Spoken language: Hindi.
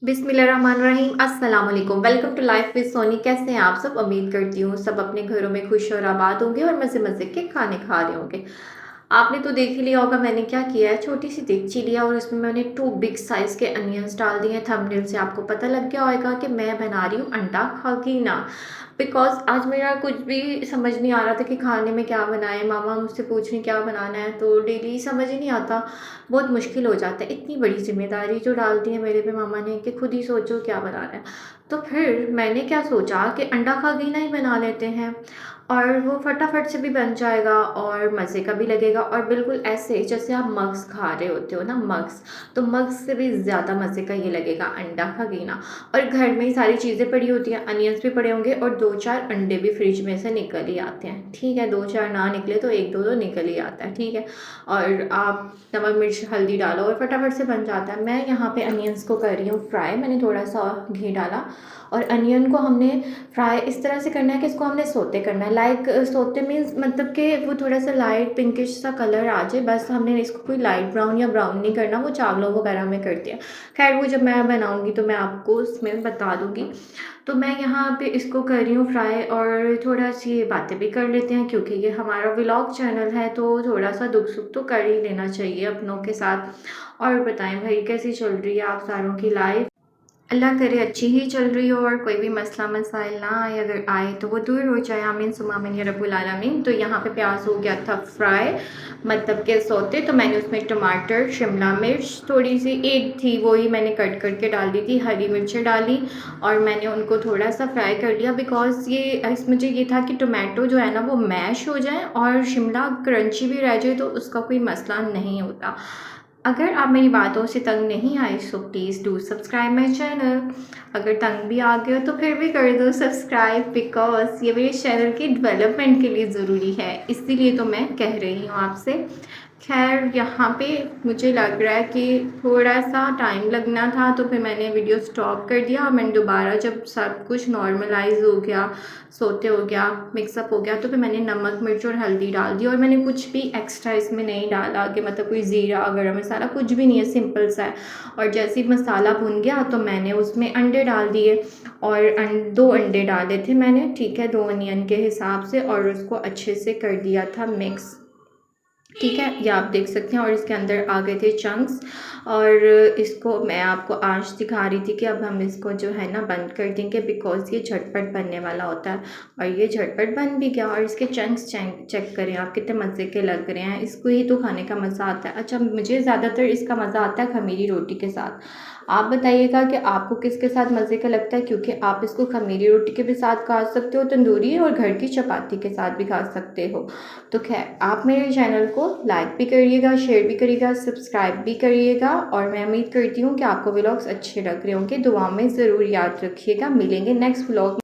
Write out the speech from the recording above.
बिस्मिल्लाहिर्रहमानिर्रहीम अस्सलाम वालेकुम। Welcome to life with Soni. कैसे हैं आप सब? उम्मीद करती हूँ सब अपने घरों में खुश और आबाद होंगे और मज़े मज़े के खाने खा रहे होंगे। आपने तो देख ही लिया होगा मैंने क्या किया है। छोटी सी देगची लिया और उसमें मैंने 2 बिग साइज़ के अनियंस डाल दिए हैं। थंबनेल से आपको पता लग गया होगा कि मैं बना रही हूँ अंडा खगीना। बिकॉज़ आज मेरा कुछ भी समझ नहीं आ रहा था कि खाने में क्या बनाएँ। मामा मुझसे पूछ रही क्या बनाना है, तो डेली समझ ही नहीं आता, बहुत मुश्किल हो जाता है। इतनी बड़ी ज़िम्मेदारी जो डाल दी है मेरे पे मामा ने कि खुद ही सोचो क्या बनाना है। तो फिर मैंने क्या सोचा कि अंडा खगीना ही बना लेते हैं और वो फटाफट से भी बन जाएगा और मज़े का भी लगेगा और बिल्कुल ऐसे जैसे आप मग्स खा रहे होते हो ना, मग्स, तो मग्स से भी ज़्यादा मज़े का ये लगेगा अंडा खगीना। और घर में ही सारी चीज़ें पड़ी होती हैं, अनियंस भी पड़े होंगे और 2-4 अंडे भी फ्रिज में से निकल ही आते हैं। ठीक है, 2-4 ना निकले तो 1-2 तो निकल ही आता है। ठीक है, और आप नमक मिर्च हल्दी डालो और फटाफट से बन जाता है। मैं यहाँ पे अनियंस को कर रही हूँ फ्राई। मैंने थोड़ा सा घी डाला और अनियन को हमने फ्राई इस तरह से करना है कि इसको हमने सोते करना है। लाइक सोते मीन्स मतलब कि वो थोड़ा सा लाइट पिंकिश सा कलर आ जाए, बस। हमने इसको कोई लाइट ब्राउन या ब्राउन नहीं करना, वो चावलों वगैरह में करते हैं। खैर वो जब मैं बनाऊँगी तो मैं आपको उसमें बता दूँगी। तो मैं यहाँ पे इसको कर रही हूँ फ्राई और थोड़ा सी बातें भी कर लेते हैं क्योंकि ये हमारा व्लॉग चैनल है, तो थोड़ा सा दुख सुख तो कर ही लेना चाहिए अपनों के साथ। और बताएं भाई कैसी चल रही है आप सारों की लाइफ? अल्लाह करे अच्छी ही चल रही हो और कोई भी मसला मसाइल ना आए, अगर आए तो वो दूर हो जाए। आमीन सुमा आमीन या रब्बुल आलमीन। तो यहाँ पे प्याज हो गया था फ्राई, मतलब के सोते। तो मैंने उसमें टमाटर, शिमला मिर्च थोड़ी सी एक थी वो ही मैंने कट करके डाल दी थी, हरी मिर्चें डाली और मैंने उनको थोड़ा सा फ्राई कर लिया। बिकॉज़ ये मुझे ये था कि टोमेटो जो है ना वो मैश हो जाए और शिमला क्रंची भी रह जाए, तो उसका कोई मसला नहीं होता। अगर आप मेरी बातों से तंग नहीं आए so please do subscribe my channel. अगर तंग भी आ गए हो तो फिर भी कर दो सब्सक्राइब, बिकॉज़ ये मेरे चैनल की डेवलपमेंट के लिए ज़रूरी है, इसीलिए तो मैं कह रही हूँ आपसे। खैर यहाँ पे मुझे लग रहा है कि थोड़ा सा टाइम लगना था, तो फिर मैंने वीडियो स्टॉप कर दिया और मैंने दोबारा जब सब कुछ नॉर्मलाइज हो गया, सोते हो गया, मिक्सअप हो गया, तो फिर मैंने नमक मिर्च और हल्दी डाल दी। और मैंने कुछ भी एक्स्ट्रा इसमें नहीं डाला कि मतलब कोई ज़ीरा गरम मसाला कुछ भी नहीं है, सिंपल सा है। और जैसे ही मसाला भुन गया तो मैंने उसमें अंडे डाल दिए और 2 अंडे डाले थे मैंने, ठीक है, 2 अनियन के हिसाब से, और उसको अच्छे से कर दिया था मिक्स। ठीक है, ये आप देख सकते हैं और इसके अंदर आ गए थे चंक्स। और इसको मैं आपको आँच दिखा रही थी कि अब हम इसको जो है ना बंद कर देंगे, बिकॉज़ ये झटपट बनने वाला होता है। और ये झटपट बन भी गया और इसके चंक्स चेक करें आप कितने मज़े के लग रहे हैं। इसको ही तो खाने का मज़ा आता है। अच्छा, मुझे ज़्यादातर इसका मज़ा आता है खमीरी रोटी के साथ। आप बताइएगा कि आपको किसके साथ मज़े का लगता है, क्योंकि आप इसको खमीरी रोटी के भी साथ खा सकते हो, तंदूरी, और घर की चपाती के साथ भी खा सकते हो। तो खैर आप मेरे चैनल को लाइक भी करिएगा, शेयर भी करिएगा, सब्सक्राइब भी करिएगा और मैं उम्मीद करती हूँ कि आपको व्लॉग्स अच्छे लग रहे होंगे। दुआ में ज़रूर याद रखिएगा। मिलेंगे नेक्स्ट व्लॉग।